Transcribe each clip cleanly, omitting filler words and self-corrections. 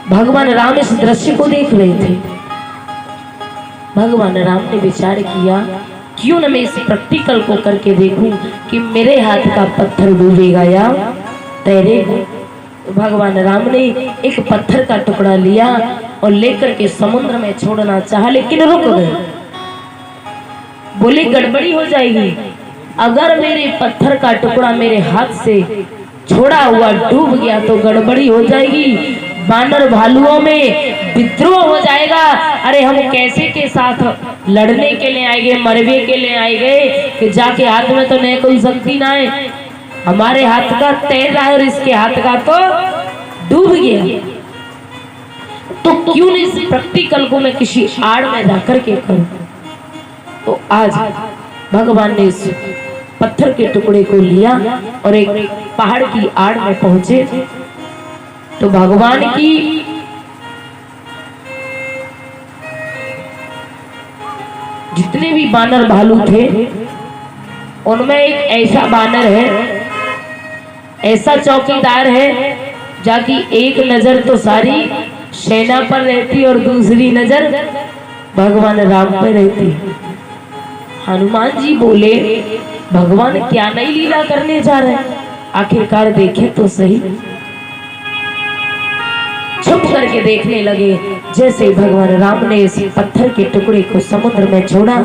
भगवान राम इस दृश्य को देख रहे थे। भगवान राम ने विचार किया, क्यों न मैं इस प्रैक्टिकल को करके देखूं कि मेरे हाथ का पत्थर डूबेगा या तैरेगा। तो भगवान राम ने एक पत्थर का टुकड़ा लिया और लेकर के समुद्र में छोड़ना चाहा, लेकिन रुक गए। बोले गड़बड़ी हो जाएगी, अगर मेरे पत्थर का टुकड़ा मेरे हाथ से छोड़ा हुआ डूब गया तो गड़बड़ी हो जाएगी, बानर भालुओं में विद्रोह हो जाएगा। अरे हम कैसे के साथ लड़ने के लिए आएंगे, मरवे के लिए आएंगे कि जाके हाथ में तो नहीं कोई शक्ति ना है, हमारे हाथ का तैर रहा है और इसके हाथ का तो डूब गया। तो क्यों नहीं इस प्रैक्टिकल को मैं किसी आड़ में जाकर के करूं। तो आज भगवान ने इस पत्थर के टुकड़े को लिया और एक पहाड़ की आड़ में पहुंचे। तो भगवान की जितने भी बानर भालू थे उनमें एक ऐसा बानर है, ऐसा चौकीदार है जाकि एक नजर तो सारी सेना पर रहती और दूसरी नजर भगवान राम पर रहती। हनुमान जी बोले, भगवान क्या नई लीला करने जा रहे हैं, आखिरकार देखे तो सही। छुप करके देखने लगे। जैसे भगवान राम ने इस पत्थर के टुकड़े को समुद्र में छोड़ा,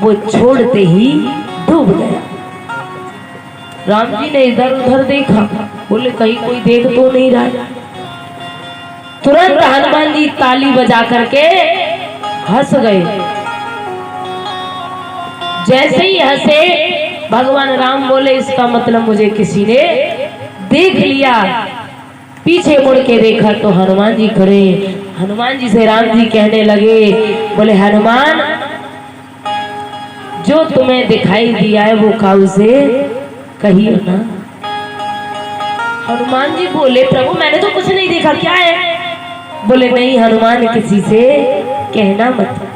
वो छोड़ते ही डूब गया। राम जी ने इधर उधर देखा, बोले कहीं कोई देख तो नहीं रहा। तुरंत हनुमान जी ताली बजा करके हंस गए। जैसे ही हंसे भगवान राम बोले, इसका मतलब मुझे किसी ने देख लिया। पीछे मुड़ के देखा तो हनुमान जी खड़े। हनुमान जी से राम जी कहने लगे, बोले हनुमान, जो तुम्हें दिखाई दिया है वो काऊ से कहिए ना। हनुमान जी बोले, प्रभु मैंने तो कुछ नहीं देखा, क्या है। बोले नहीं हनुमान, किसी से कहना मत।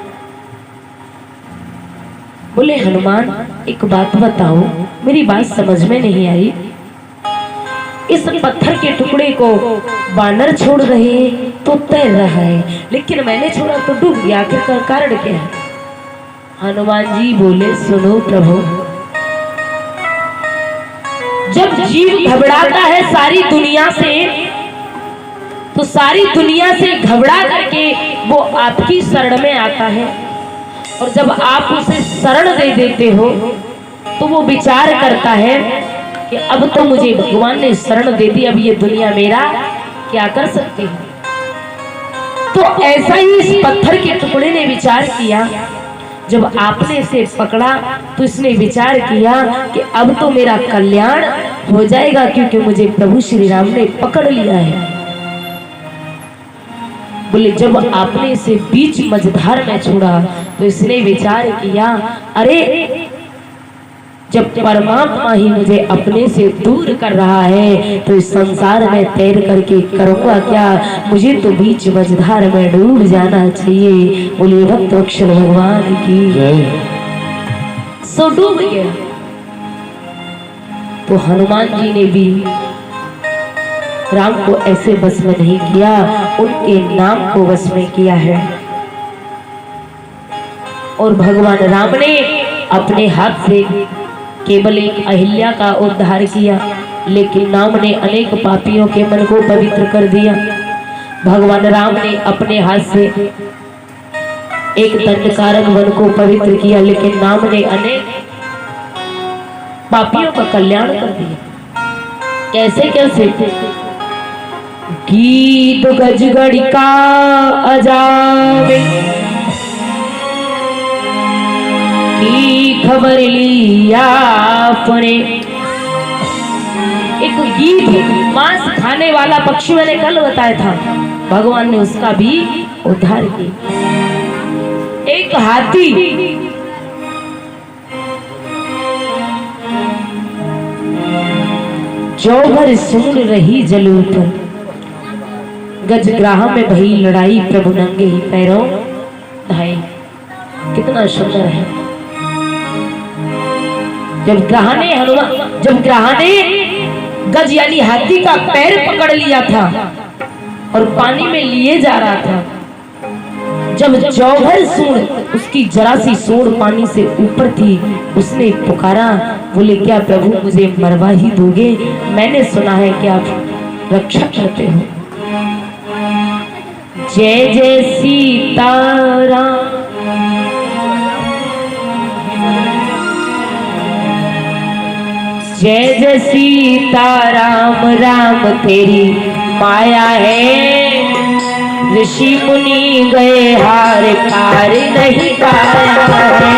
बोले हनुमान एक बात बताओ, मेरी बात समझ में नहीं आई। इस पत्थर के टुकड़े को बानर छोड़ रहे हैं तो तैर रहा है, लेकिन मैंने छोड़ा तो डूब गया, आखिर कारण क्या है। हनुमान जी बोले, सुनो प्रभु, जब जीव घबराता है सारी दुनिया से, तो सारी दुनिया से घबरा करके वो आपकी शरण में आता है, और जब आप उसे शरण दे देते हो तो वो विचार करता है कि अब तो मुझे भगवान ने शरण दे दी, अब ये दुनिया मेरा क्या कर सकती है। तो ऐसा ही इस पत्थर के टुकड़े ने विचार किया। जब आपने इसे पकड़ा तो इसने विचार किया कि अब तो मेरा कल्याण हो जाएगा, क्योंकि मुझे प्रभु श्री राम ने पकड़ लिया है। बोले जब आपने इसे बीच मझधार में छोड़ा तो इसने विचार किया, अरे जब परमात्मा ही मुझे अपने से दूर कर रहा है तो इस संसार में तैर करके करूंगा क्या, मुझे तो बीच मझधार में डूब जाना चाहिए। बोले भक्त अक्षर भगवान की। सो डूब गया। तो हनुमान जी ने भी राम को ऐसे बस में नहीं किया, उनके नाम को बस में किया है। और भगवान राम ने अपने हाथ से केवल एक अहिल्या का उद्धार किया, लेकिन नाम ने अनेक पापियों के मन को पवित्र कर दिया। भगवान राम ने अपने हाथ से एक दंडकारक वन को पवित्र किया, लेकिन नाम ने अनेक पापियों का कल्याण कर दिया। कैसे कैसे? गीत गजगड़ी का अजावे की खबर लिया आपने। एक गीत मांस खाने वाला पक्षी मैंने कल बताया था, भगवान ने उसका भी उद्धार किया। एक हाथी चौभर सुन रही जलू पर, गजग्राह में भई लड़ाई, प्रभु नंगे ही पैरों धाए। कितना सुंदर है। जब ग्राह ने गज यानी हाथी का पैर पकड़ लिया था और पानी में लिए जा रहा था। जब जौहर सूंड, उसकी जरा सी सूंड पानी से ऊपर थी, उसने पुकारा, बोले क्या प्रभु मुझे मरवा ही दोगे? मैंने सुना है कि आप रक्षा करते हो। जय जय सीताराम, जय जय सीताराम, राम तेरी माया है। ऋषि मुनि गए हार पार नहीं पाया है।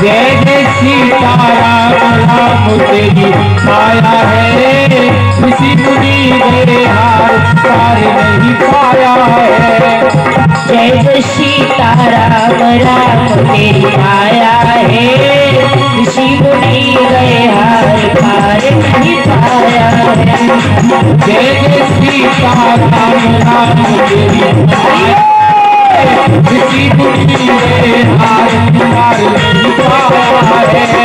जय जय सीताराम, राम तेरी माया है। ऋषि मुनि गए हार पार नहीं पाया है। जय जय सीताराम, राम तेरी माया है। ऋषि मुनि गए हार पार नहीं पाया है। जय जय सीताराम, राम तेरी माया है। ऋषि मुनि गए हार पार नहीं पाया है।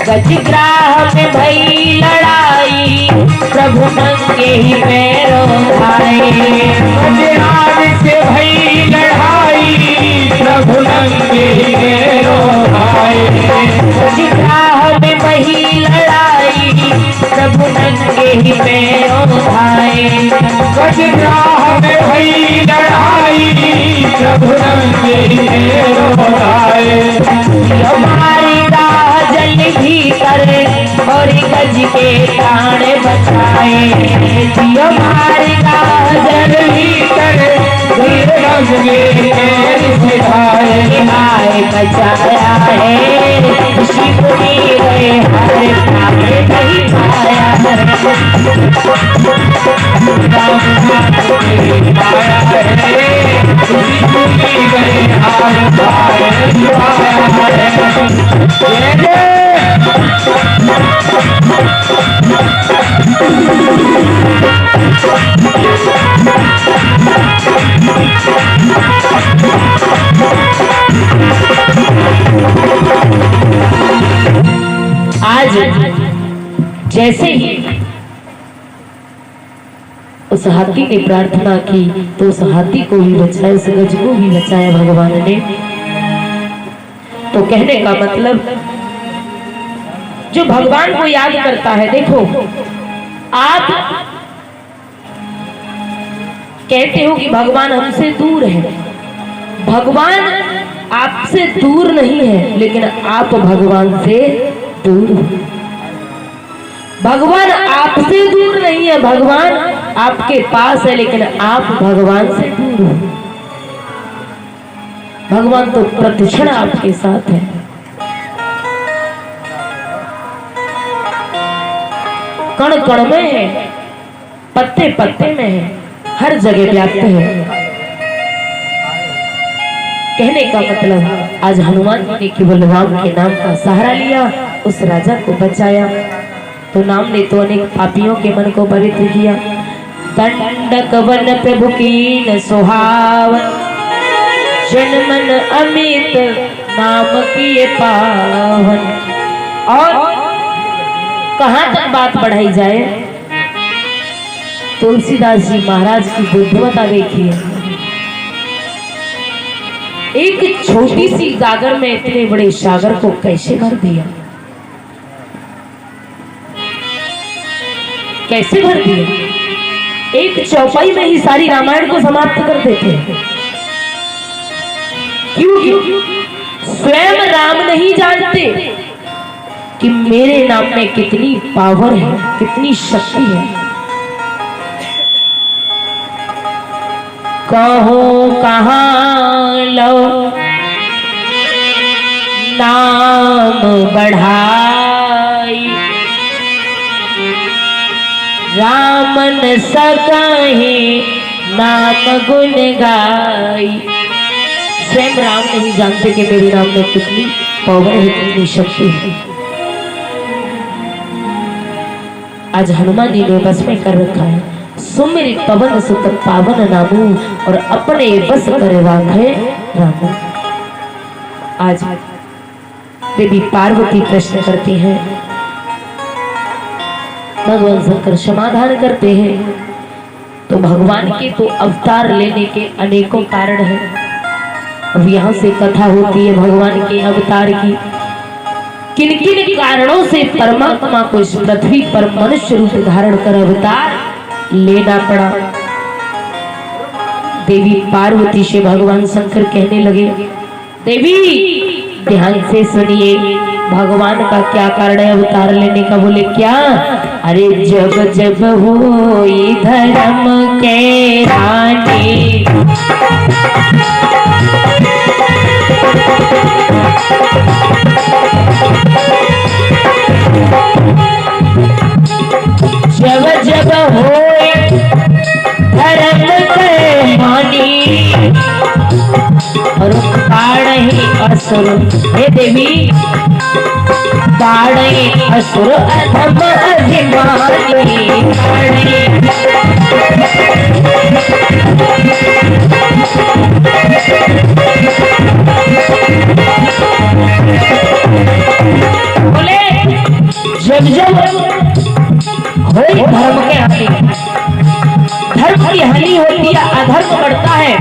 गजग्राह में भई लड़ाई, प्रभु नंगे ही पैरों आए। गजराज से भई लड़ाई, प्रभु नंगे ही पैरों आए। गजग्राह में भई लड़ाई, प्रभु नंगे ही पैरों आए। गजराह में भई लड़ाई, प्रभु नंगे ही पैरों आए। हमारी राह जल भीतर और गज के प्राण बचाए। हमारी राह जल भीतर गज के पैर सिधाए। आए बचाया है। ऋषि मुनि गए हर प्राण नहीं पाया है। राम तेरी माया है। ऋषि मुनि गए हार पार नहीं पाया है। जय जय आज जैसे ही उस हाथी ने प्रार्थना की तो उस हाथी को भी बचाया, उस गज को भी बचाया भगवान ने। तो कहने का मतलब, जो भगवान को याद करता है, देखो आप कहते हो कि भगवान हमसे दूर है। भगवान आपसे दूर नहीं है, लेकिन आप भगवान से दूर हो। भगवान आपसे दूर नहीं है, भगवान आपके पास है, लेकिन आप भगवान से दूर हो। भगवान तो प्रतिक्षण आपके साथ है। कण कण में है, पत्ते पत्ते में है, हर जगह व्याप्त है। कहने का मतलब, आज हनुमान जी ने केवल राम के नाम का सहारा लिया, उस राजा को बचाया। तो नाम ने तो अनेक पापियों के मन को पवित्र किया। दंडक वन प्रभु कीन सुहावन, जन मन अमित नाम किए पावन। और कहां तक बात बढ़ाई जाए, तुलसीदास जी महाराज की बुद्धिमता देखिए। एक छोटी सी गागर में इतने बड़े सागर को कैसे भर दिया, कैसे भर दिया। एक चौपाई में ही सारी रामायण को समाप्त कर देते हैं। क्योंकि स्वयं राम नहीं जानते कि मेरे नाम में कितनी पावर है, कितनी शक्ति है। कहो कहाँ लो नाम बढ़ाई, रामन सकाहे नाम गुण गाई। स्वयं राम नहीं जानते कि मेरे नाम में कितनी पावर है, कितनी शक्ति है। आज हनुमान जी ने बस में कर रखा है। सुमिर पवन सुत पावन नामू और अपने बस करे राखे रामू। आज देवी पार्वती प्रश्न करती हैं, भगवान शंकर समाधान करते हैं। तो भगवान के तो अवतार लेने के अनेकों कारण हैं। अब यहाँ से कथा होती है भगवान के अवतार की। किन किन कारणों से परमात्मा को इस पृथ्वी पर मनुष्य रूप धारण कर अवतार लेना पड़ा। देवी पार्वती से भगवान शंकर कहने लगे, देवी ध्यान से सुनिए, भगवान का क्या कारण है अवतार लेने का। बोले क्या? अरे जब जब हो धर्म के रानी, जब जब हो धर्म के मानी और बाढ़ असुर, हे देवी बाढ़ असुर अधम अभिमानी, बोले जब जब हो धर्म के हानि, धर्म की हानि होती है, अधर्म बढ़ता है।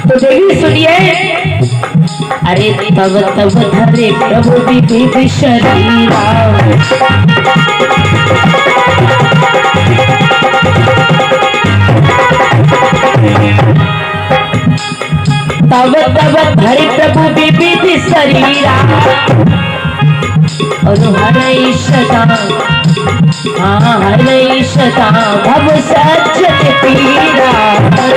तो देवी सुनिए, अरे तब तब धरे प्रभु विविध शरीरा, तब तब धरे प्रभु विविध शरीरा और हरे सदा, हाँ हरे सदा भव सच्चित पीरा, तब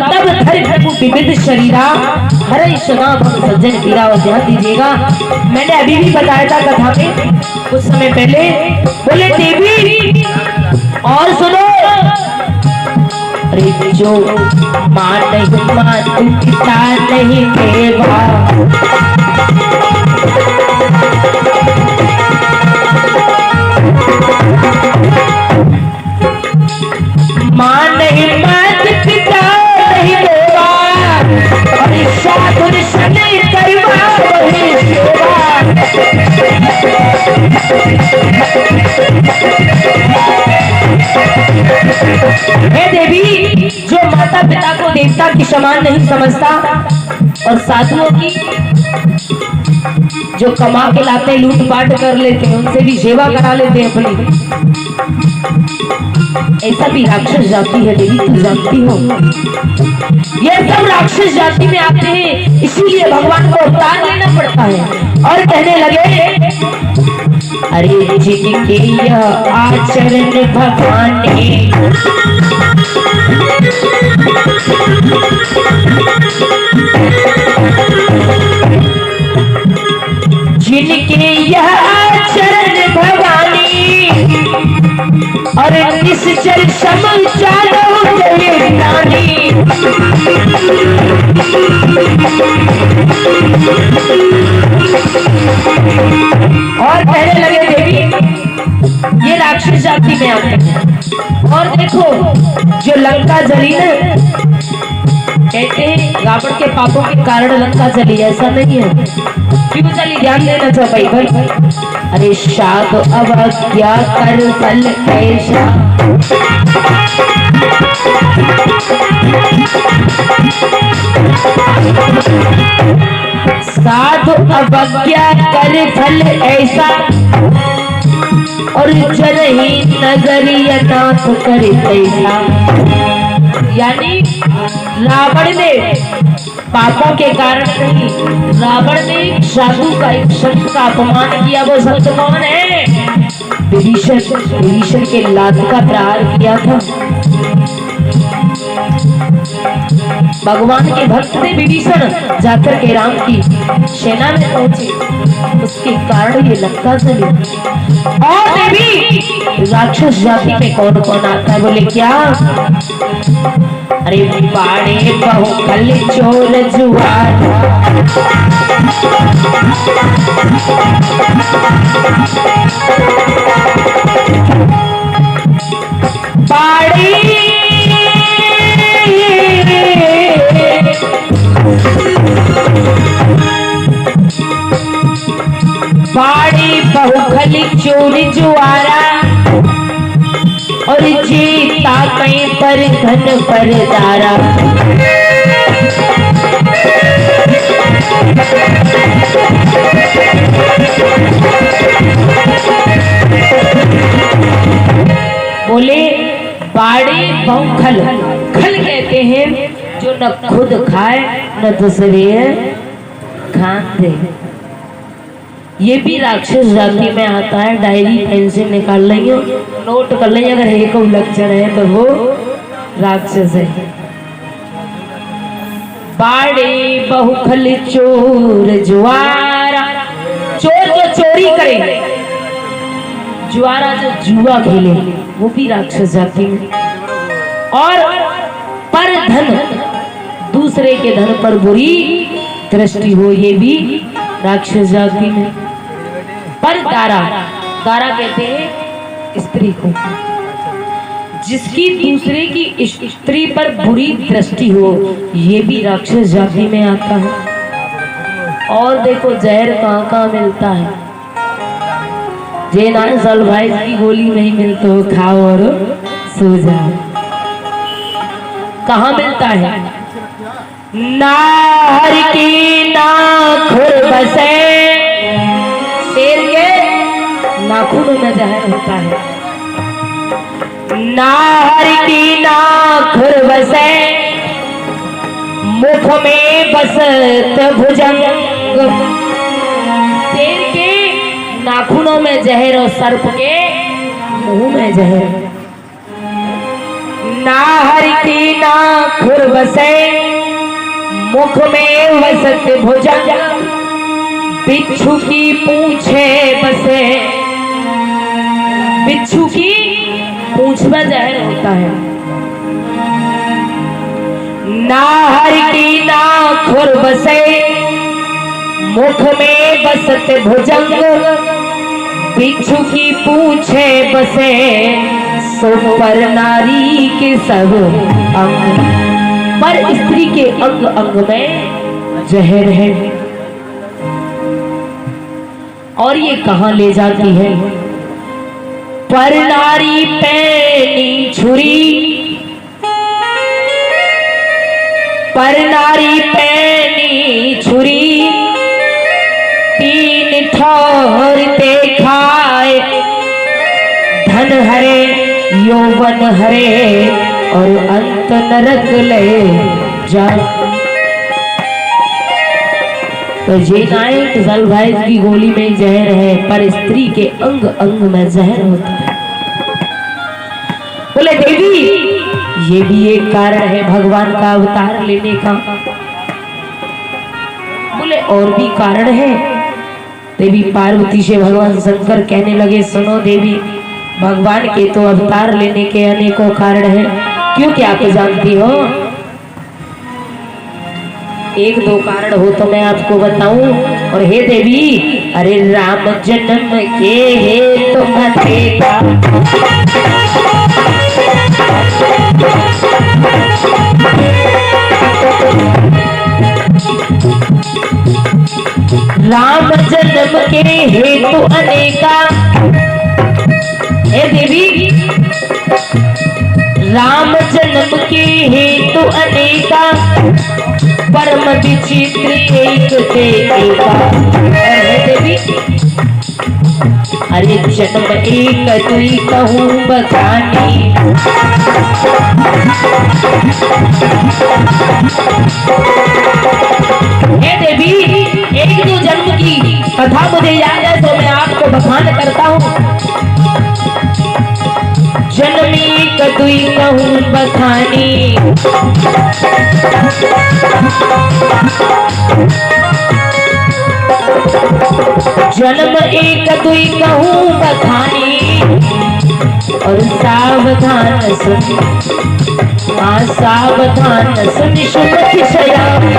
तब धरि प्रभु विविध शरीरा हरे सदा भव सज्जन पीरा। और ध्यान दीजिएगा, मैंने अभी भी बताया था कथा में कुछ समय पहले। बोले देवी और सुनो, अरे जो मां नहीं मां पिता नहीं देवा, मां नहीं मां पिता नहीं देवा, और साधु नहीं करवा वही सेवा। हे देवी, जो माता पिता को देवता की समान नहीं समझता और साधुओं की जो कमा के लाते लूट पाट कर लेते हैं, उनसे भी सेवा करा लेते हैं अपनी, ऐसा भी राक्षस जाति है देवी, तुम जानती हो। ये सब राक्षस जाति में आते हैं, इसीलिए भगवान को अवतार लेना पड़ता है। और कहने लगे, अरे जिनके यह आचरण भगवान ने, जिनके यह आचरण भवानी और निश्चल समचारो रानी, और कहने लगे देवी ये राक्षस जाति में आते हैं। और देखो जो लंका जली न, कहते हैं रावण के पापों के कारण लंका जली, ऐसा नहीं है। क्यों चली? ध्यान देना चाहिए भाई। अरे साध अवज्ञा कर फल ऐसा, साधु अवज्ञा कर फल ऐसा, और जनही नगरिया नाथ करे ऐसा। यानी रावण ने पापों के कारण नहीं, रावण ने साधु का एक संत का अपमान किया। वो संत कौन है? विभीषण। विभीषण के लात का प्रहार किया था। भगवान के भक्त थे विभीषण, जाकर के राम की सेना में पहुंचे। तो इसके कारण ये लंका चली। और देवी राक्षस जाति में कौन कौन आता है बोले क्या? अरे बाड़े बहुकल चोर जुआर, बाड़ी बाड़ी बहुखली चोरी जुआरा, और जीता कहीं पर घन पर दारा। बोले बाड़ी बहुखल, खल कहते हैं जो न खुद खाए न दूसरे खान दे। ये भी राक्षस जाति में आता है। डायरी पेंसिल निकाल लेंगे, नोट कर लेंगे, अगर एक लक्षण है तो वो राक्षस है। बाड़ी बहुखल चोर जुआरा, चोर जो चोरी करे, जुआरा जो जुआ खेले, वो भी राक्षस जाति में। और पर धन, दूसरे के धन पर बुरी दृष्टि हो, ये भी राक्षस जाति में। पर दारा, दारा कहते हैं स्त्री को, जिसकी दूसरे की स्त्री पर बुरी दृष्टि हो, ये भी राक्षस जाति में आता है। और देखो जहर कहाँ कहाँ मिलता है। जे ना सलवाइज की गोली नहीं मिलता हो, खाओ और सो जाओ। कहाँ मिलता है? नाहर की नाखुर बसे, शेर के नाखून में जहर होता है। नाहर की नाखुर बसे, मुख में बसत भुजंग, शेर के नाखूनों में जहर और सर्प के मुंह में जहर। नाहर की नाखुर बसे, मुख में बसत भुजंग, बिच्छू की पूंछे बसे, बिच्छू की पूंछ में जहर होता है। नाहर की नाखुर बसे, मुख में बसत भुजंग, बिच्छू की पूंछे बसे, सो पर नारी के सब अंग, पर स्त्री के अंग अंग में जहर है। और ये कहां ले जाती है? पर नारी पैनी छुरी, पर नारी पैनी छुरी, तीन ठौर खाए, धन हरे यौवन हरे, और अंत नरक ले जा। तो ये नायक जलवायु की गोली में जहर है, पर स्त्री के अंग अंग में जहर होता है। बोले देवी ये भी एक कारण है भगवान का अवतार लेने का। बोले और भी कारण है। देवी पार्वती से भगवान शंकर कहने लगे, सुनो देवी, भगवान के तो अवतार लेने के अनेकों कारण हैं, क्यों क्या आप जानती हो? एक दो कारण हो तो मैं आपको बताऊं। और हे देवी, अरे राम जन्म के हे तुम देखा, राम जन्म के हेतु अनेका। हे देवी, राम जन्म के हेतु अनेका, परम विचित्र एक से एका। हे देवी, अरे जन्म एक दुई कहूँ बखानी, हे देवी एक दो जन्म की कथा मुझे याद है तो मैं आपको बखान करता हूँ। जन्मी कदुई कहूँ बखानी, जन्म एक दुई कहूँ बखानी और सावधान सुन, हाँ सावधान सुन सुमति सयानी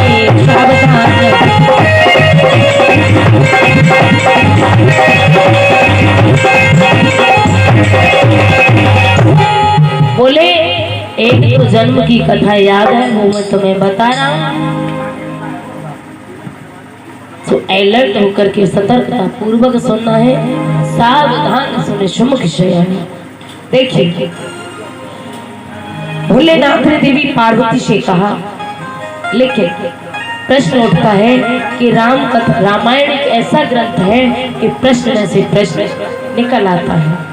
सावधान। बोले एक तो जन्म की कथा याद है, वो मैं तुम्हें बता रहा हूँ, तो अलर्ट होकर के सतर्कता पूर्वक सुनना है, सावधान सुने सुमुख शयानी। देखिए भोलेनाथ ने देवी पार्वती से कहा, लेकिन प्रश्न उठता है कि रामायण एक ऐसा ग्रंथ है कि प्रश्न में से प्रश्न निकल आता है।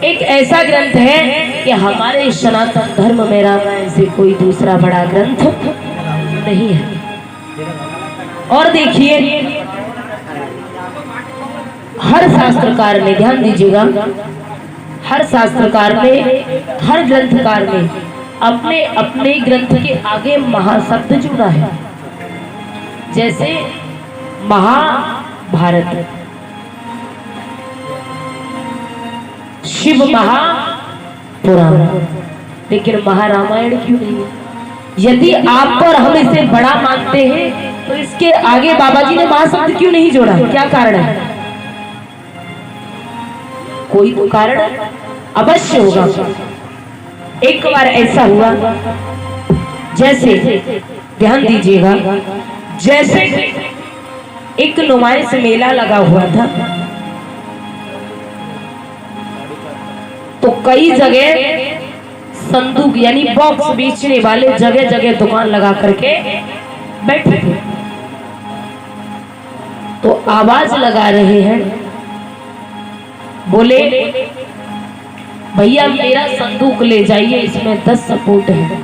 एक ऐसा ग्रंथ है कि हमारे सनातन धर्म में रामायण से कोई दूसरा बड़ा ग्रंथ नहीं है। और देखिए हर शास्त्रकार ने, ध्यान दीजिएगा, हर शास्त्रकार ने, हर ग्रंथकार ने अपने अपने ग्रंथ के आगे महाशब्द जुड़ा है। जैसे महाभारत, शिव महापुराण, लेकिन महारामायण क्यों नहीं है? यदि आप और हम इसे बड़ा मानते हैं तो इसके आगे बाबा जी ने महाशब्द क्यों नहीं जोड़ा? क्या कारण है? कोई तो कारण अवश्य होगा। एक बार ऐसा हुआ, जैसे ध्यान दीजिएगा, जैसे एक नुमाइश मेला लगा हुआ था, तो कई जगह संदूक यानी बॉक्स बेचने वाले जगह जगह दुकान लगा करके बैठे थे। तो आवाज लगा रहे हैं, बोले भैया मेरा संदूक ले जाइए, इसमें 10 सपोर्ट है।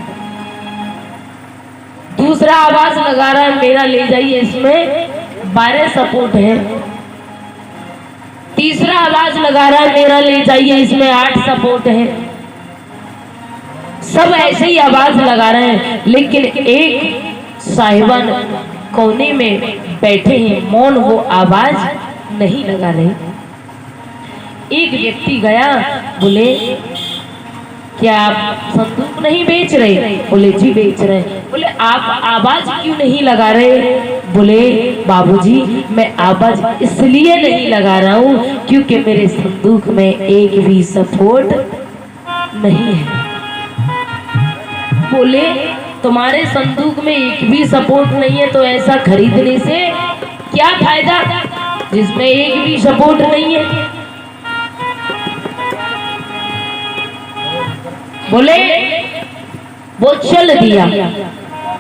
दूसरा आवाज लगा रहा है, मेरा ले जाइए, इसमें 12 सपोर्ट है। तीसरा आवाज लगा रहा है, मेरा ले जाइए, इसमें 8 सपोर्ट है। सब ऐसे ही आवाज लगा रहे हैं, लेकिन एक साहिबान कोने में बैठे हैं, मौन, वो आवाज नहीं लगा रहे। एक व्यक्ति गया, बोले क्या आप संदूक नहीं बेच रहे? बोले जी बेच रहे। बोले आप आवाज क्यों नहीं लगा रहे? बोले बाबूजी मैं आवाज इसलिए नहीं लगा रहा हूँ क्योंकि मेरे संदूक में एक भी सपोर्ट नहीं है। बोले तुम्हारे संदूक में एक भी सपोर्ट नहीं है तो ऐसा खरीदने से क्या फायदा जिसमें एक भी सपोर्ट नहीं है? बोले वो चल दिया।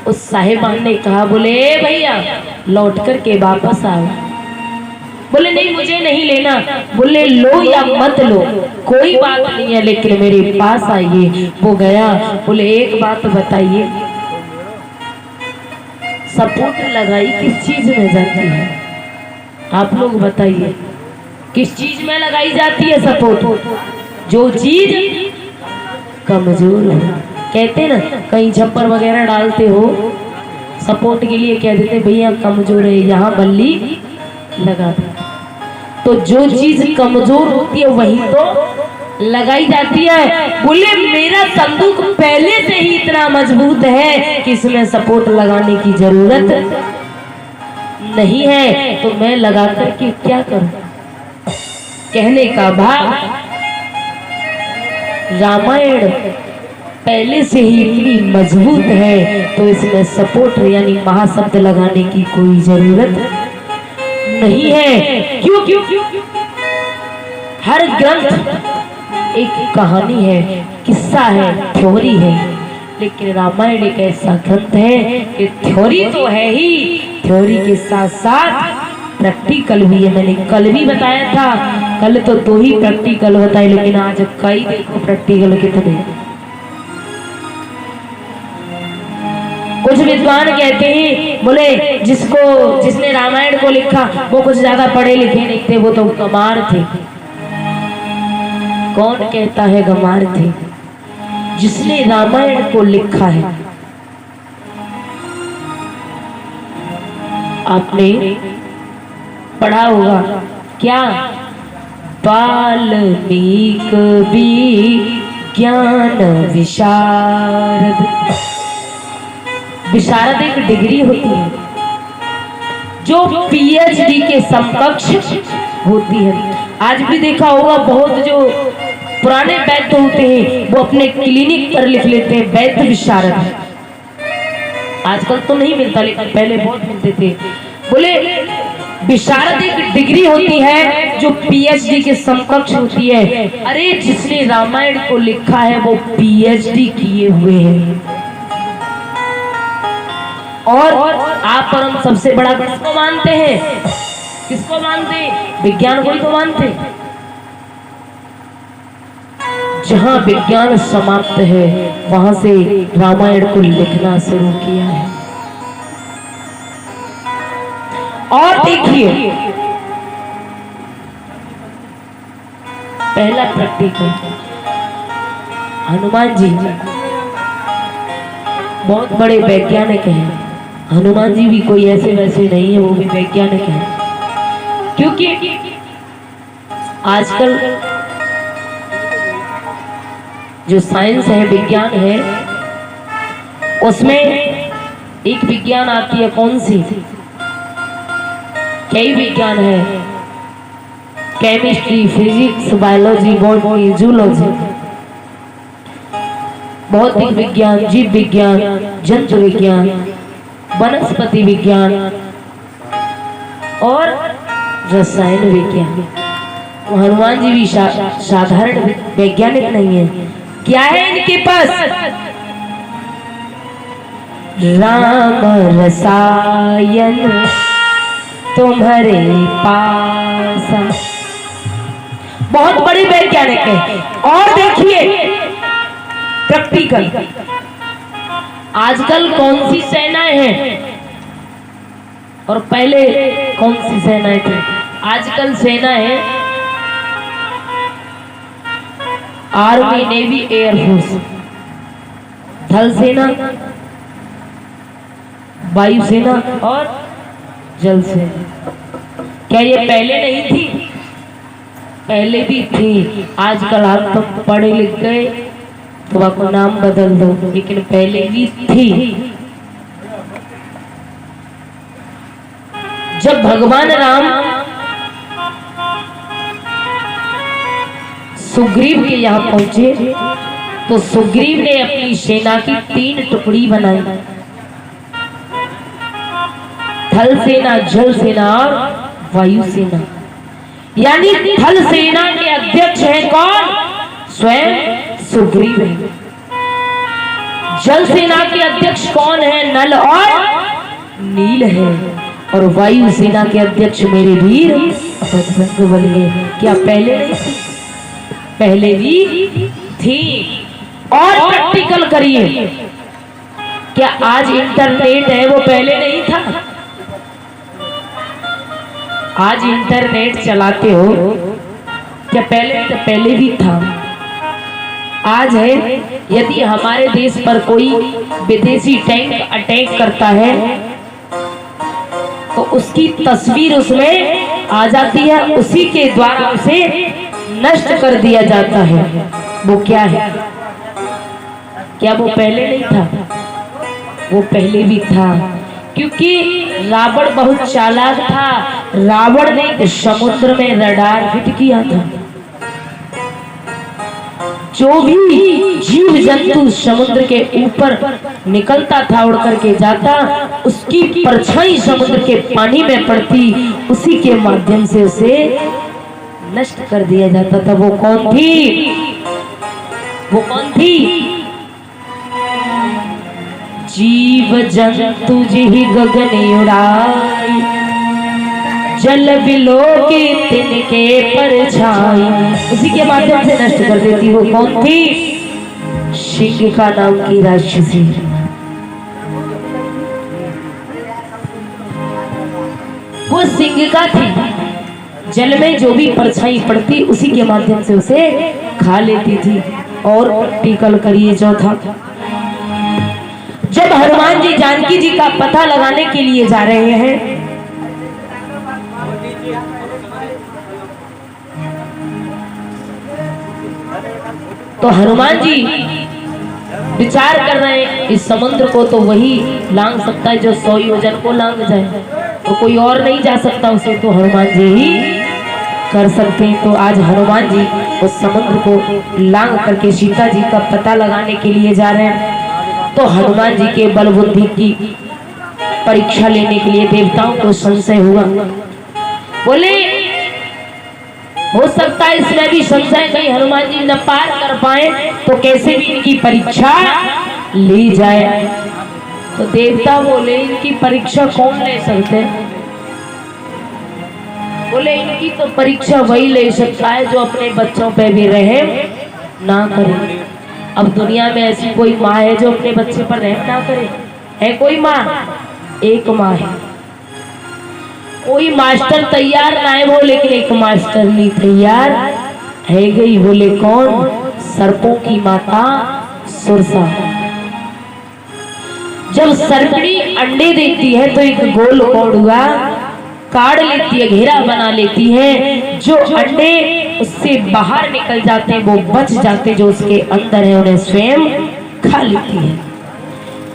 उस साहिबान ने कहा, बोले भैया लौट करके वापस आओ। बोले नहीं मुझे नहीं लेना। बोले लो या मत लो कोई बात नहीं है, लेकिन मेरे पास आइए। वो गया, बोले एक बात बताइए, सपोर्ट लगाई किस चीज में जाती है? आप लोग बताइए किस चीज में लगाई जाती है सपोर्ट? जो चीज कमजोर हो, कहते ना कहीं छप्पर वगैरह डालते हो सपोर्ट के लिए, कह देते भैया कमजोर है यहाँ बल्ली लगा दो। तो जो चीज कमजोर होती है वही तो लगाई जाती है। बोले मेरा संदूक पहले से ही इतना मजबूत है कि इसमें सपोर्ट लगाने की जरूरत नहीं है, तो मैं लगा करके क्या करूं? कहने का भाव रामायण पहले से ही इतनी मजबूत है तो इसमें सपोर्ट यानी महाशब्द लगाने की कोई जरूरत नहीं है। क्यों? हर ग्रंथ एक कहानी है, किस्सा है, थ्योरी है, लेकिन रामायण एक ऐसा ग्रंथ है कि थ्योरी तो है ही, थ्योरी के साथ साथ प्रैक्टिकल भी है। मैंने कल भी बताया था, कल तो 2 ही प्रैक्टिकल बताए, लेकिन आज कई देखो प्रैक्टिकल कितने। कुछ विद्वान कहते हैं, बोले जिसने रामायण को लिखा वो कुछ ज्यादा पढ़े लिखे नहीं थे, वो तो कमार थे। कौन कहता है गंवार थे? जिसने रामायण को लिखा है। आपने पढ़ा होगा क्या? वाल्मीकि विज्ञान विशारद। विशारद एक डिग्री होती है जो पीएचडी के समकक्ष होती है। आज भी देखा होगा बहुत जो पुराने वैद्य होते हैं वो अपने क्लिनिक पर लिख लेते हैं वैद्य विशारद। आजकल तो नहीं मिलता लेकिन पहले बहुत मिलते थे। बोले विशारद एक डिग्री होती है जो पीएचडी के समकक्ष होती है। अरे जिसने रामायण को लिखा है वो पीएचडी किए हुए हैं। और आप और हम सबसे बड़ा किसको मानते हैं? किसको मानते हैं? विज्ञान को ही तो मानते हैं। जहां विज्ञान समाप्त है वहां से रामायण को लिखना शुरू किया है। और देखिए पहला प्रैक्टिकल हनुमान जी बहुत बड़े वैज्ञानिक हैं। हनुमान जी भी कोई ऐसे वैसे नहीं है, वो भी वैज्ञानिक हैं। क्योंकि आजकल जो साइंस है विज्ञान है उसमें एक विज्ञान आती है कौन सी? कई विज्ञान है, chemistry, physics, biology, botany, zoology, भौतिक विज्ञान, जीव विज्ञान, जंतु विज्ञान, वनस्पति विज्ञान और रसायन विज्ञान। हनुमान जी भी साधारण वैज्ञानिक नहीं है। क्या है इनके पास? राम रसायन तुम्हारे पास। बहुत बड़े वैज्ञानिक है। और देखिए प्रैक्टिकल आजकल कौन सी सेनाएं हैं और पहले कौन सी सेनाएं थी? आजकल सेना है आर्मी, नेवी, एयरफोर्स, थल सेना, वायुसेना और जल सेना। क्या ये पहले नहीं थी? पहले भी थी। आजकल आप तो पढ़े लिख गए तो आपको नाम बदल दो, लेकिन पहले भी थी। जब भगवान राम सुग्रीव के यहाँ पहुंचे तो सुग्रीव ने अपनी सेना की 3 टुकड़ी बनाई, थल सेना, जल सेना और वायु सेना। यानी थल सेना के अध्यक्ष हैं कौन? स्वयं सुग्रीव है। जल सेना के अध्यक्ष कौन है? नल और नील है। और वायु सेना के अध्यक्ष मेरे वीर बजरंगबली है। क्या पहले नहीं थी? पहले भी थी। और प्रैक्टिकल करिए, क्या आज इंटरनेट है वो पहले नहीं था? आज इंटरनेट चलाते हो क्या पहले भी था? आज है। यदि हमारे देश पर कोई विदेशी टैंक अटैक करता है तो उसकी तस्वीर उसमें आ जाती है, उसी के द्वारा उसे नष्ट कर दिया जाता है। वो क्या है? क्या वो पहले नहीं था? वो पहले भी था। क्योंकि रावण बहुत चालाक था। रावण ने समुद्र में रडार फिट किया था। जो भी जीव जंतु समुद्र के ऊपर निकलता था, उड़ करके जाता, उसकी परछाई समुद्र के पानी में पड़ती, उसी के माध्यम से उसे नष्ट कर दिया जाता था। वो कौन थी? वो कौन थी? जीव जंतु जिहि गगन उड़ाई, जल बिलो के तिनके परछाई, उसी के माध्यम से नष्ट कर देती। वो कौन थी? सिंहिका नाम की राक्षसी। वो सिंहिका थी। जल में जो भी परछाई पड़ती उसी के माध्यम से उसे खा लेती थी। और टिकल करिए चौथा। जब हनुमान जी जानकी जी का पता लगाने के लिए जा रहे हैं तो हनुमान जी विचार कर रहे हैं इस समुद्र को तो वही लांग सकता है जो 100 योजन को लांग जाए, तो कोई और नहीं जा सकता, उसे तो हनुमान जी ही कर सकते हैं। तो आज हनुमान जी उस समुद्र को लांग करके सीता जी का पता लगाने के लिए जा रहे हैं। तो हनुमान जी के बल बुद्धि की परीक्षा लेने के लिए देवताओं को संशय हुआ। बोले हो सकता है इसमें भी संशय कहीं हनुमान जी न पार कर पाए तो कैसे भी इनकी परीक्षा ली जाए। तो देवता बोले इनकी परीक्षा कौन ले सकते हैं? बोले इनकी तो परीक्षा वही ले सकता है जो अपने बच्चों पे भी रहम ना करे। अब दुनिया में ऐसी कोई माँ है जो अपने बच्चे पर रहम ना करे? है कोई माँ? एक माँ है। कोई मास्टर तैयार ना है वो, लेकिन एक मास्टर नहीं तैयार है गई। बोले कौन? सर्पों की माता सुरसा। जब सर्पणी अंडे देती है तो एक गोल कौड़ुआ काट लेती है, घेरा बना लेती है। जो अंडे उससे बाहर निकल जाते हैं वो बच जाते, जो उसके अंदर है उन्हें स्वयं खा लेती है।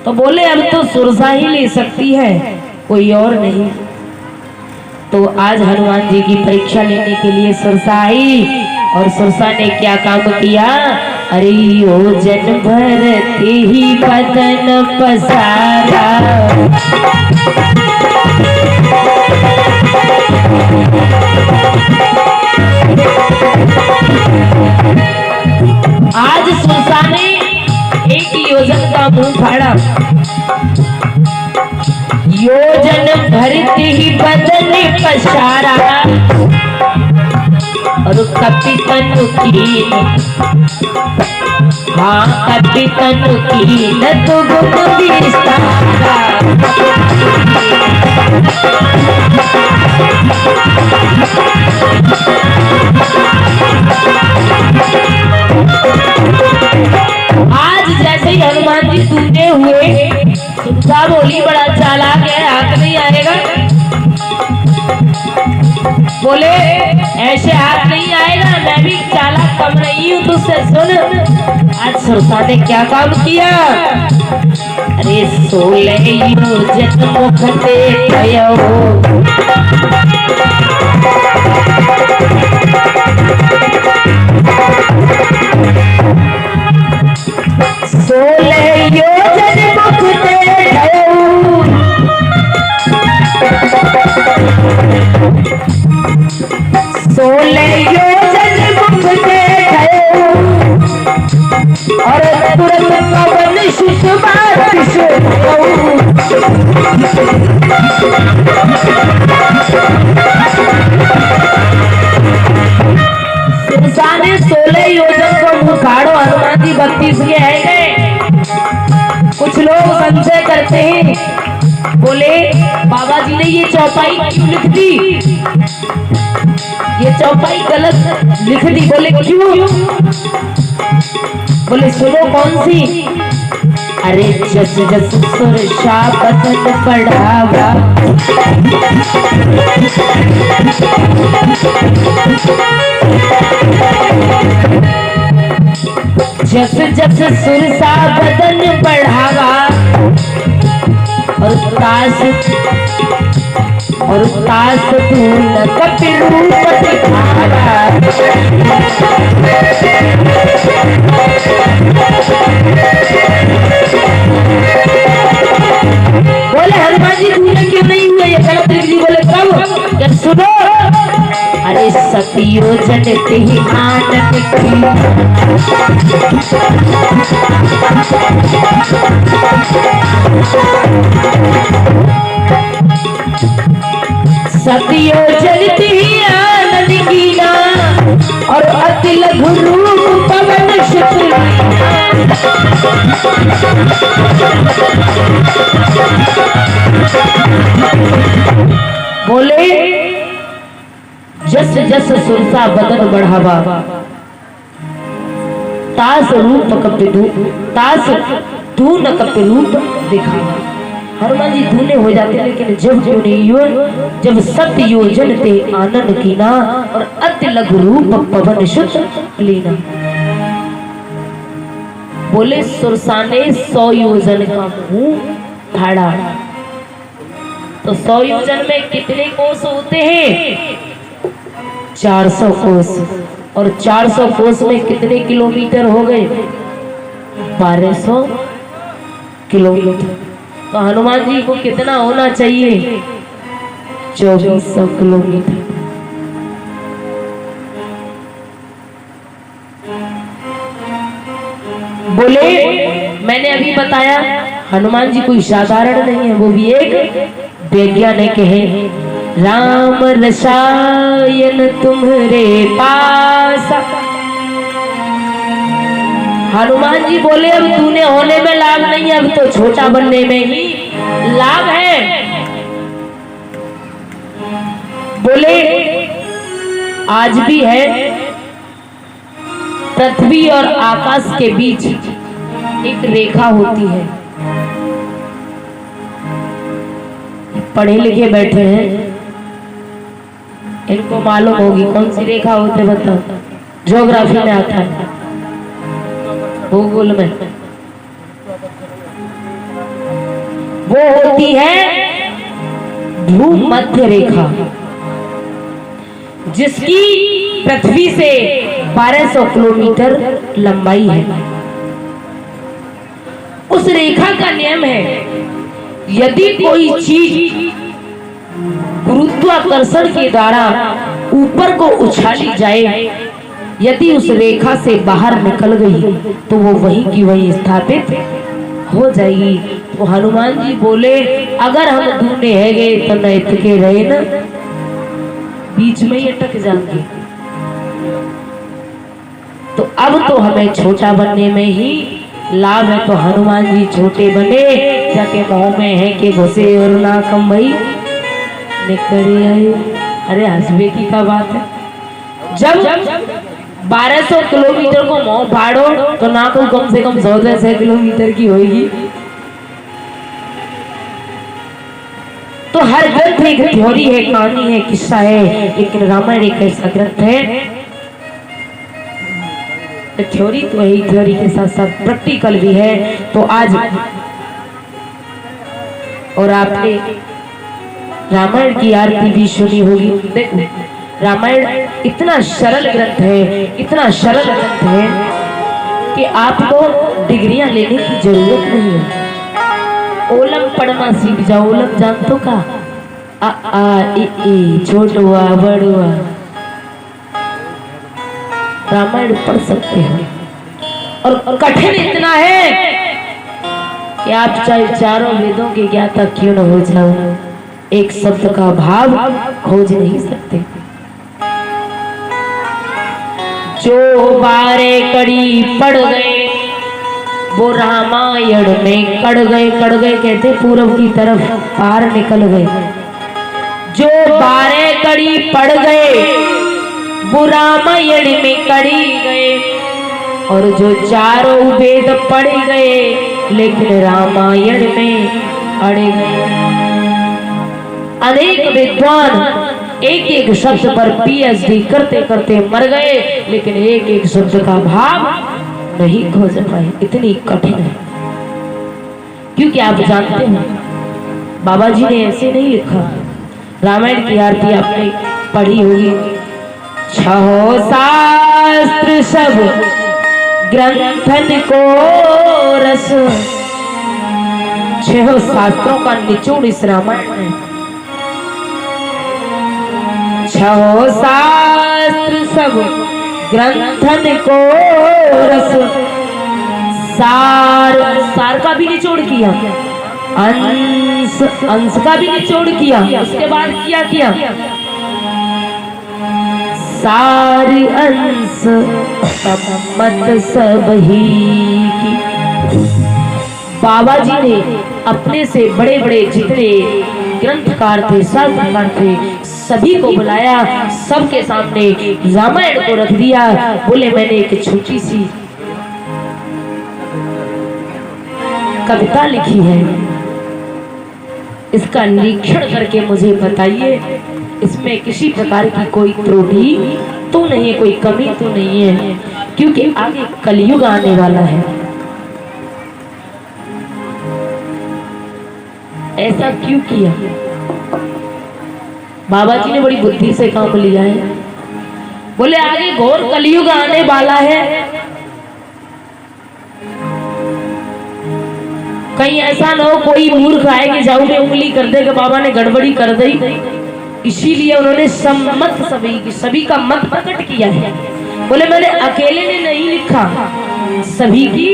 तो बोले अब तो सुरसा ही ले सकती है, कोई और नहीं। तो आज हनुमान जी की परीक्षा लेने के लिए सुरसा आई और सुरसा ने क्या काम किया? अरे योजन भरते ही बदन पसारा, आज सुरसा ने एक योजन का मुंह फाड़ा। योजन भरते ही बदन पसारा और कपि तनु कीन, हाँ कपि तनु कीन तो गुण विस्तारा। आज जैसे ही हनुमान जी सूते हुए सुरसा बोली बड़ा चालाक है, हाथ नहीं आएगा। बोले ऐसे हाथ नहीं आएगा, मैं भी चालाक कम नहीं हूँ तुझसे। सुन आज सुरसा ने क्या काम किया? अरे 16 योजन मुख देखयो, 16 योजन मुख देखयो, 16 योजन मुख देखयो और तुरंत पवन सुषमा सुरसा ने 16 योजन को मुखाड़ो, हनुमान जी 32 के है गए। कुछ लोग संशय करते हैं, बोले बाबा जी ने ये चौपाई क्यों लिख दी? ये चौपाई गलत लिख दी। बोले क्यों? बोले सुनो कौन सी? अरे जस जस सुरसा बदन बढ़ावा, जस जस सुरसा बदन बढ़ावा और तास धूल कपि रूप दिखावा। बोले हनुमान जी धूल क्यों नहीं हुए? ये गलत लिख दी। बोले कब? जब सुनो, अरे सती योजन ते ही आनंद की, सतियो जलती ही आनंद कीना और अति लघु रूप पवन शुक्ल। बोले जस जस सुरसा बदन बढ़ावा तास रूप कपिधु तास धून कपि रूप दिखावा। हनुमान जी धूने हो जाते, लेकिन जब जब सत्य योजन ते आनंद कीना और अति लघु रूप पवन शुद्ध लीना। बोले सुरसाने 100 योजन का मुंह फाड़ा। तो 100 योजन में कितने कोस होते हैं? 400 कोस। और 400 कोस में कितने किलोमीटर हो गए? 1200 किलोमीटर। तो हनुमान जी को कितना होना चाहिए? 2400 किलोमीटर। बोले मैंने अभी बताया हनुमान जी कोई साधारण नहीं है, वो भी एक वैज्ञानिक है। राम रसायन तुम्हारे पास। हनुमान जी बोले अब तूने होने में लाभ नहीं है, अब तो छोटा बनने में ही लाभ है। बोले आज भी है, पृथ्वी और आकाश के बीच एक रेखा होती है। पढ़े लिखे बैठे हैं, इनको मालूम होगी कौन सी रेखा होती है। बताओ, ज्योग्राफी में आता है, भूगोल में। वो होती है भूमध्य रेखा, जिसकी पृथ्वी से 1200 किलोमीटर लंबाई है। उस रेखा का नियम है, यदि कोई चीज गुरुत्वाकर्षण के द्वारा ऊपर को उछाली जाए, यदि उस रेखा से बाहर निकल गई तो वो वहीं की वहीं स्थापित हो जाएगी। तो हनुमान जी बोले अगर हम ढूंढे है गए तो न इतके रहे ना, बीच में ही अटक जाएंगे। तो अब तो हमें छोटा बनने में ही लाभ है। तो हनुमान जी छोटे बने, जाके मुंह में है कि घुसे और ना कम भाई निकल आए। अरे हंसबे की क्या बात है, जब 1200 किलोमीटर को मुंह फाड़ो तो ना को कम से कम 100 किलोमीटर की होगी। तो हर ग्रंथ एक थ्योरी है, कहानी है, किस्सा है, लेकिन रामायण एक ऐसा ग्रंथ है थ्योरी तो है, थ्योरी के साथ साथ प्रैक्टिकल भी है। तो आज और आपने रामायण की आरती भी सुनी होगी। देखो रामायण इतना सरल ग्रंथ है, इतना सरल ग्रंथ है कि आपको डिग्रियां लेने की जरूरत नहीं है। ओलम पढ़ना सीख जाओ। ओलम जान तो का आ आ ई छोटुआ बड़ुआ रामायण पढ़ सकते हैं। और कठिन इतना है कि आप चाहे चारों वेदों के ज्ञाता क्यों न हो जाओ, एक शब्द का भाव खोज नहीं सकते। जो 12 कड़ी पढ़ गए वो रामायण में कड़ गए। कड़ गए कहते पूरब की तरफ पार निकल गए। जो 12 कड़ी पढ़ गए वो रामायण में कड़ी गए, और जो चारों वेद पढ़ गए लेकिन रामायण में अड़े गए। अनेक विद्वान एक एक शब्द पर पीएचडी करते करते मर गए, लेकिन एक एक शब्द का भाव नहीं खोज पाए। इतनी कठिन है, क्योंकि आप जानते हैं बाबा जी ने ऐसे नहीं लिखा। रामायण की आरती आपने पढ़ी होगी। 6 शास्त्र सब ग्रंथन को रस। 6 शास्त्रों का निचोड़ इस रामायण में। 6 शास्त्र सब ग्रंथन को रस। सार का भी निचोड़ किया, अंश का भी निचोड़ किया। उसके बाद किया सारी अंश मत सब ही की। बाबा जी ने अपने से बड़े बड़े जितने ग्रंथकार थे, शास्त्रकार थे, सभी को बुलाया, सबके सामने रामायण को रख दिया। बोले मैंने एक छोटी सी कविता लिखी है, इसका निरीक्षण करके मुझे बताइए, इसमें किसी प्रकार की कोई त्रुटि तो नहीं है, कोई कमी तो नहीं है, क्योंकि आगे कलयुग आने वाला है। ऐसा क्यों किया? बाबा जी ने बड़ी बुद्धि से काम लिया है। बोले आगे घोर कलयुग आने वाला है, कहीं ऐसा ना हो कोई मूर्ख आए कि जाऊ में उंगली कर दे कि बाबा ने गड़बड़ी कर दी। इसीलिए उन्होंने सम्मत सभी का मत प्रकट किया है। बोले मैंने अकेले ने नहीं लिखा, सभी की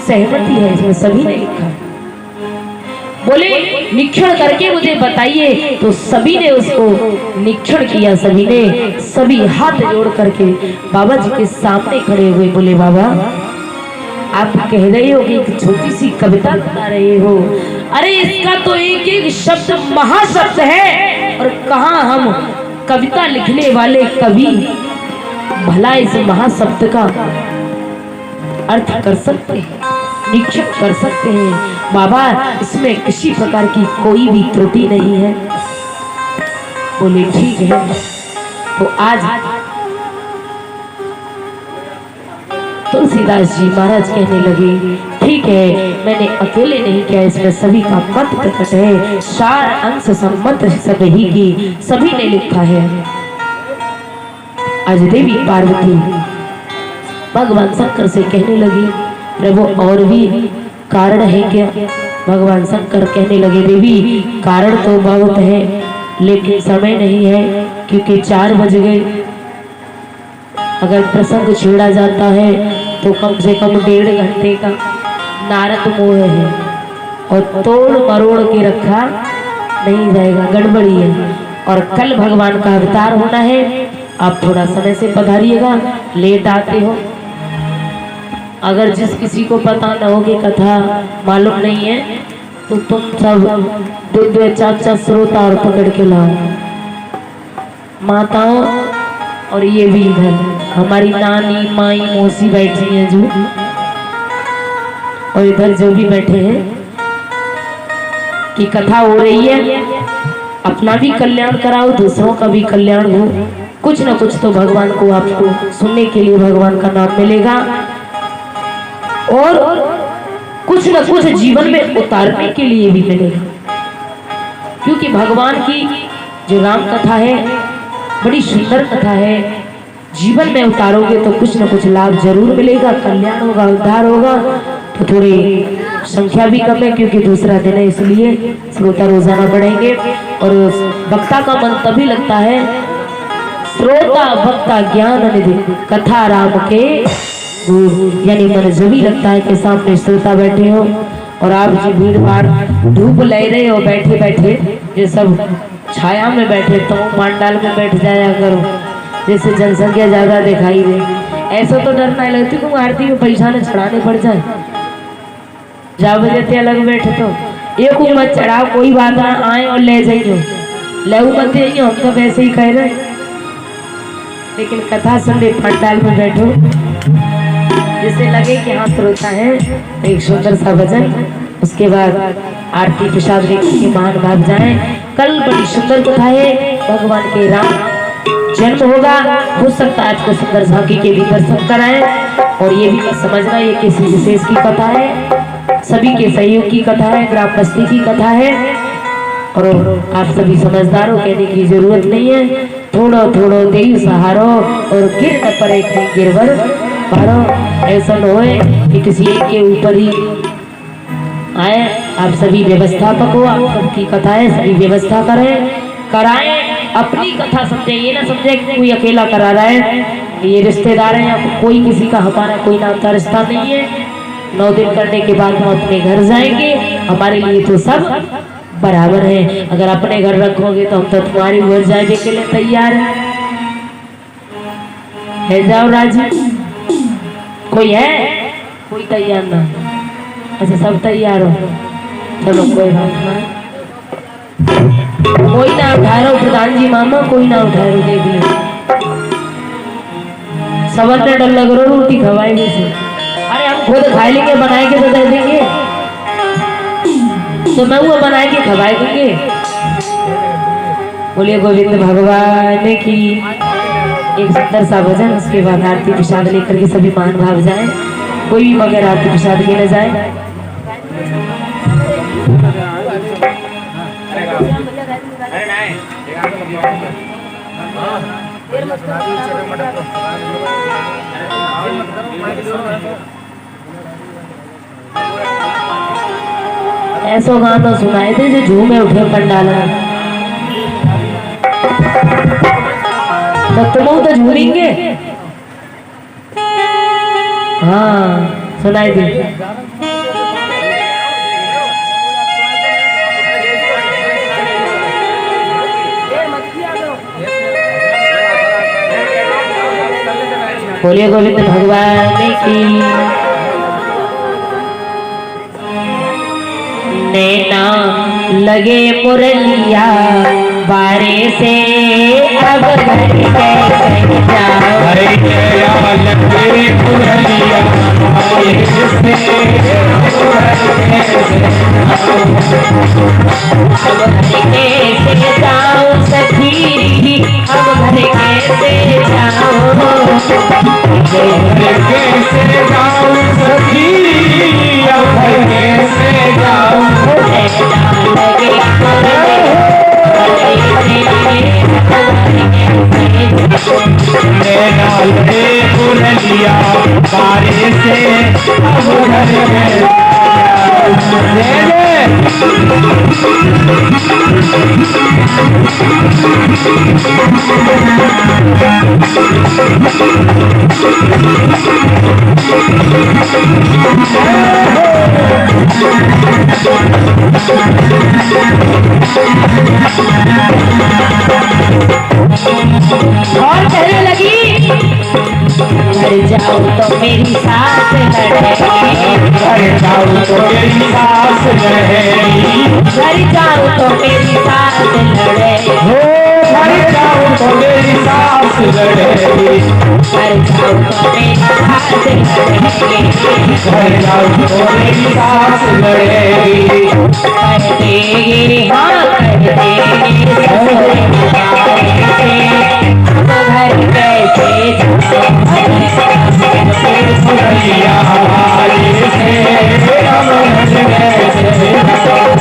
सहमति है इसमें, सभी ने लिखा। बोले निरीक्षण करके मुझे बताइए, तो सभी ने उसको निरीक्षण किया। सभी हाथ जोड़ करके बाबा जी के सामने खड़े हुए बोले बाबा आप कह रहे हो कि एक छोटी सी कविता बता रहे हो, अरे इसका तो एक एक शब्द महाशब्द है, और कहाँ हम कविता लिखने वाले कवि भला इस महाशब्द का अर्थ कर सकते हैं, निरीक्षण कर सकते हैं। बाबा इसमें किसी प्रकार की कोई भी त्रुटि नहीं है। बोले ठीक है। तो आज तुलसीदास जी महाराज कहने लगे ठीक है, मैंने अकेले नहीं किया, इसमें सभी का मत प्रकट है, सार अंश सम्मत सभी की, सभी ने लिखा है। आज देवी पार्वती भगवान शंकर से कहने लगी प्रभु और भी कारण है क्या? भगवान शंकर कहने लगे देवी कारण तो बहुत है, लेकिन समय नहीं है, क्योंकि 4 बज गए। अगर प्रसंग छेड़ा जाता है तो कम से कम 1.5 घंटे का नारद मोह है, और तोड़ मरोड़ के रखा नहीं जाएगा, गड़बड़ी है। और कल भगवान का अवतार होना है, आप थोड़ा समय से पधारिएगा, लेट आते हो। अगर जिस किसी को पता न हो कि कथा मालूम नहीं है, तो तुम सब 2 4 श्रोता और पकड़ के लाओ, माताओं। और ये भी इधर हमारी नानी माई मौसी बैठी हैं जो, और इधर जो भी बैठे हैं, कि कथा हो रही है, अपना भी कल्याण कराओ, दूसरों का भी कल्याण हो। कुछ न कुछ तो भगवान को आपको सुनने के लिए भगवान का नाम मिलेगा, और कुछ न कुछ जीवन में उतारने के लिए भी मिलेगा। क्योंकि भगवान की जो राम कथा है बड़ी सुंदर कथा है, जीवन में उतारोगे तो कुछ न कुछ लाभ जरूर मिलेगा, कल्याण होगा, उद्धार होगा। तो थोड़ी संख्या भी कम है क्योंकि दूसरा दिन है, इसलिए श्रोता रोजाना बढ़ेंगे। और वक्ता का मन तभी लगता है, श्रोता वक्ता ज्ञान निधि कथा राम के, यानी मन जो भी लगता है कि सामने श्रोता बैठे हो, और आप जी भीड़ भाड़ धूप ले रहे हो बैठे बैठे, ये सब छाया में बैठे, तो पांडाल में बैठ जाया करो, जैसे जनसंख्या ज्यादा दिखाई दे। ऐसा तो डर नहीं लगती कि आरती में पैसा न चढ़ाने पड़ जाए, जा बजे अलग बैठे तो एक मत चढ़ाओ, कोई बात ना, आए और ले जाइए, लहू मत जाइए, हम तो वैसे ही कह रहे। लेकिन कथा सुनने पंडाल में बैठो, जिससे लगे कि हाँ श्रोता है, एक सुंदर सा भजन, उसके बाद आरती प्रसाद के महान भाग जाए। कल बड़ी सुंदर कथा है, भगवान के राम जन्म होगा, हो सकता है आज को सुंदर झांकी के भी दर्शन कराएं। और ये भी समझना ये किसी विशेष की कथा है, सभी के सहयोग की कथा है, ग्राम बस्ती की कथा है, और आप सभी समझदार हो, कहने की जरूरत नहीं है। थोड़ो थोड़ो देव सहारो, और गिर न पड़े गिरवर पारो। ऐसा न होए कि किसी एक के ऊपर ही आए। आप सभी व्यवस्थापक हो, आप सबकी कथाएं सभी व्यवस्था करें, कराएं, अपनी कथा समझे, ये ना समझे कि कोई अकेला करा रहा है, ये रिश्तेदार हैं, या कोई किसी का हमारा कोई नाम का रिश्ता नहीं है। 9 दिन करने के बाद हम अपने घर जाएंगे, हमारे लिए तो सब बराबर है। अगर अपने घर रखोगे तो हम तो तुम्हारी घर जाने के लिए तैयार है। जाओ राजी, कोई है? कोई तैयार ना? अच्छा सब तैयार हो, चलो कोई बात ना। कोई ना उठा रहा, प्रधान जी मामा कोई ना उठा रहा, देख लो सबर ने डर लग रहा, रोटी खवाएंगे से। अरे हम खुद खा लेंगे, बनाएंगे तो दे देंगे। तो मैं वो बना के खवाए देंगे। बोलिए गोविंद भगवान की। एक सुंदर सा भजन, उसके बाद आरती प्रसाद लेकर के सभी मान भाव जाए, कोई भी मगर आरती प्रसाद के न जाए। ऐसो गाना सुनाए थे जो झूमे उठे पंडाल में, तो तुम तो झूमेंगे। हाँ सुनाई दे। बोलिए गोविंद भगवान की। नैना लगे मुरलिया बारे से, अब घर कैसे जाओ। हरे दया लगे मुरलिया बारे से, अब घर कैसे जाओ सखी, अब घर कैसे जाओ। घर कैसे जाऊं सखी, अब घर कैसे जाऊं। नैना लगे मुरलिया बारे से, अब घर में और कहने लगी, घर जाओ तो मेरी सास लड़ेगी, घर जाऊं तो मेरी सास रहेगी, घर जाओ तो मेरी सास लड़ेगी, हो घर जाऊं तो मेरी सास लड़ेगी, घर जाओ तो मेरी सास लड़ेगी, घर जाऊं तो मेरी सास लड़ेगी। कर देगी हाँ कर देगी ससुर तो घर कैसे मुरलिया बारे से, अब घर कैसे जाऊं।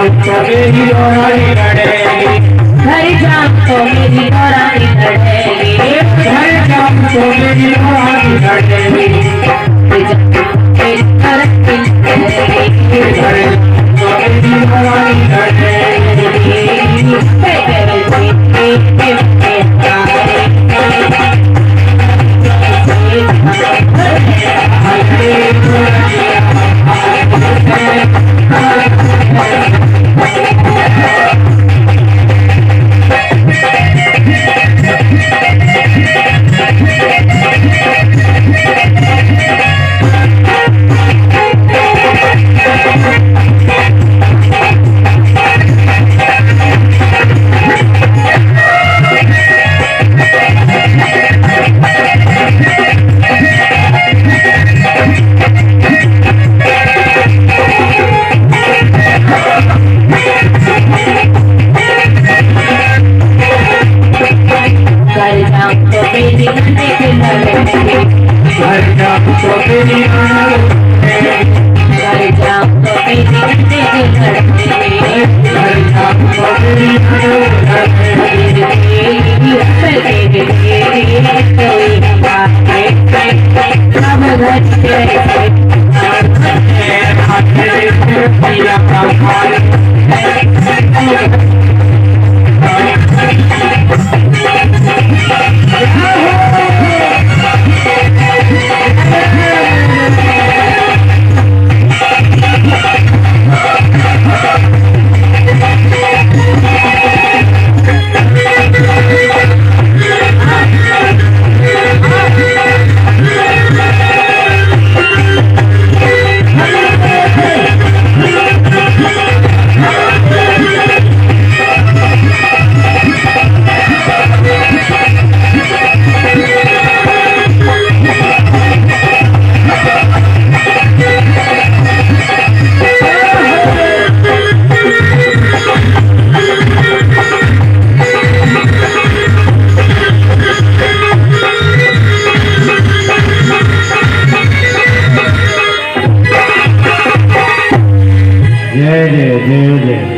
तो मेरी रानी लड़ेगी, घर जाऊं तो मेरी रानी लड़ेगी, घर जाऊं तो मेरी रानी लड़ेगी, घर जाऊं मेरी रानी लड़ेगी, घर जाऊं तो मेरी रानी लड़ेगी।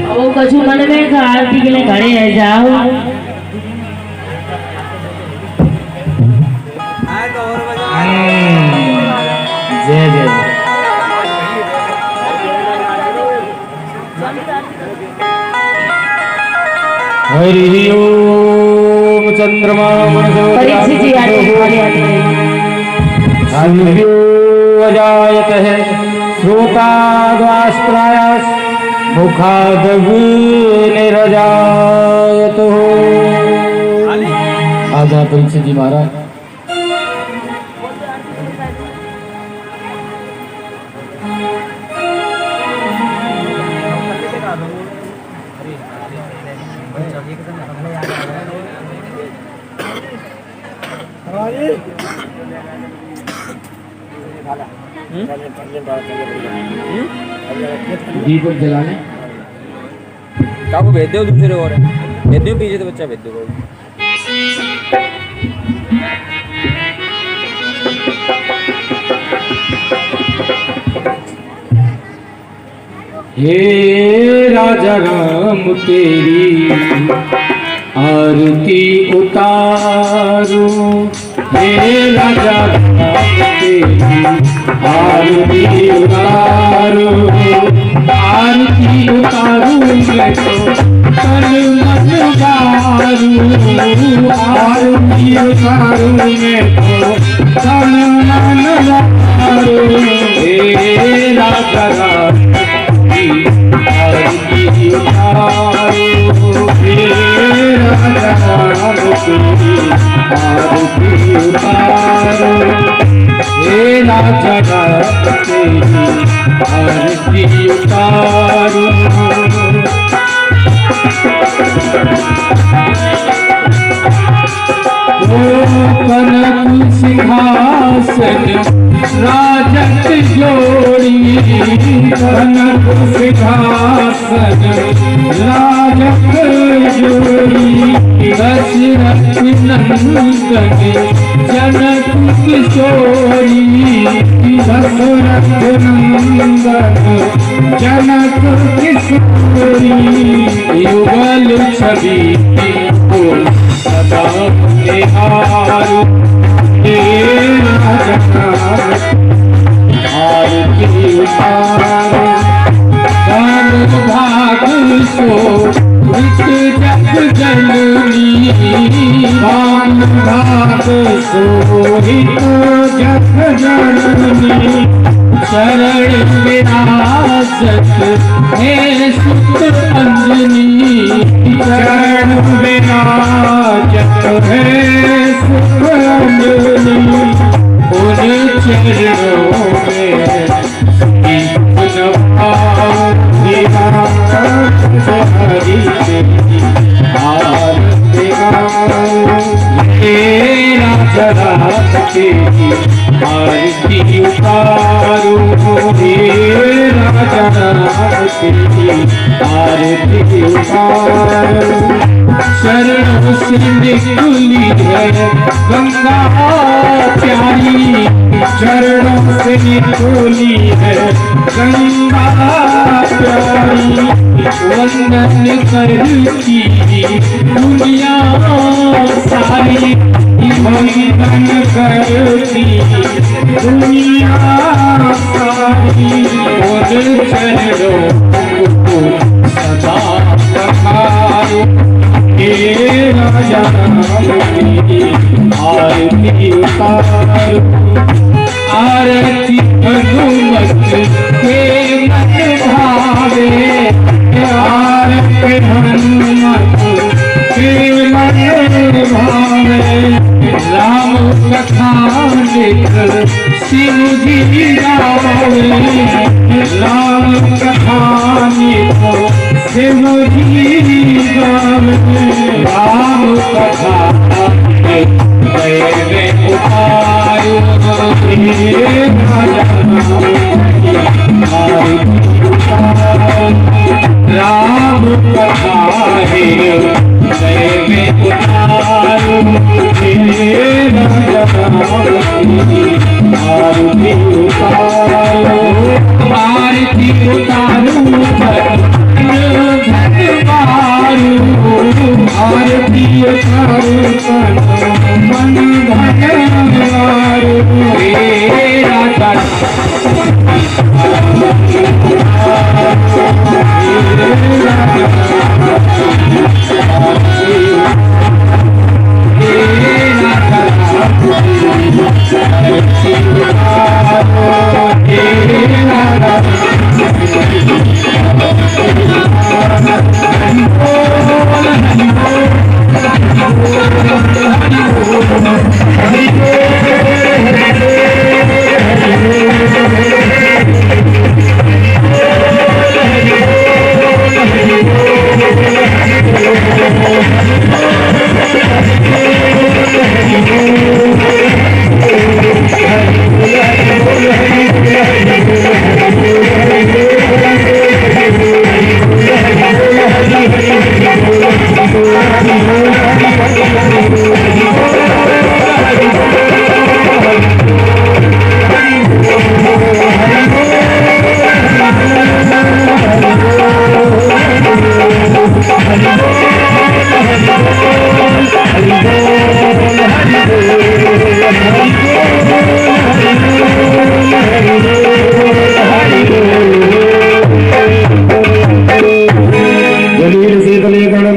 वो कछु मन में का आरती के लिए खड़े है जाओ। जय जय हरि ओम चंद्रमा परीक्षित जी अजायत है श्रोताद्वास्त्रायास मुखादग्निरजायत हो। आजा परीक्षित जी महाराज। दीपक जलाने काको भेज दो दूसरे और भेज दो पीछे तो बच्चा भेज दो। हे राजा राम तेरी आरती उतारो, हे राजा राम तेरी आरती उतारो, आरती उतारू मैं तो तन मन गारू, आरती उतारू मैं तो तन मन गारू। हे राजा राम आरती उतारो, हे राजा राम तेरी आरती उतारो, हे राजा राम तेरी आरती उतारो। कनक सिंहासन राजत जोड़ी, कनक सिंहासन सिंहासन राजक जोड़ी दशरथ नंदन जनक किशोरी दशरथ नंदन जनक किशोरी युगल छवि को सदा निहारो हे राजा आरती उतारो भाग सो जग जननी भाग सो जग जननी शरण विरासत हे सुत अंजनी शरण विराजत है सुत अंजनी उन चरणों में आरती उतारो हे राजा आरती उतारो शरणों से निकली है गंगा प्यारी चरणों से निकली है गंगा प्यारी वंदन करती दुनिया सारी वंदन करती दुनिया सारी और चरणों को सदा पखारो हे राजा आरती उतारो आरती हनुमत के मन भावे आरती हनुमत के मन भावे राम कथा लेकर शिव जी गावे राम कथा लेकर शिव जी गावे राम कथा उतारो राम कथा है में उतारो आरती उतारो आरती उतारो आरती उतारो मन भगवारो हे राजा गणेश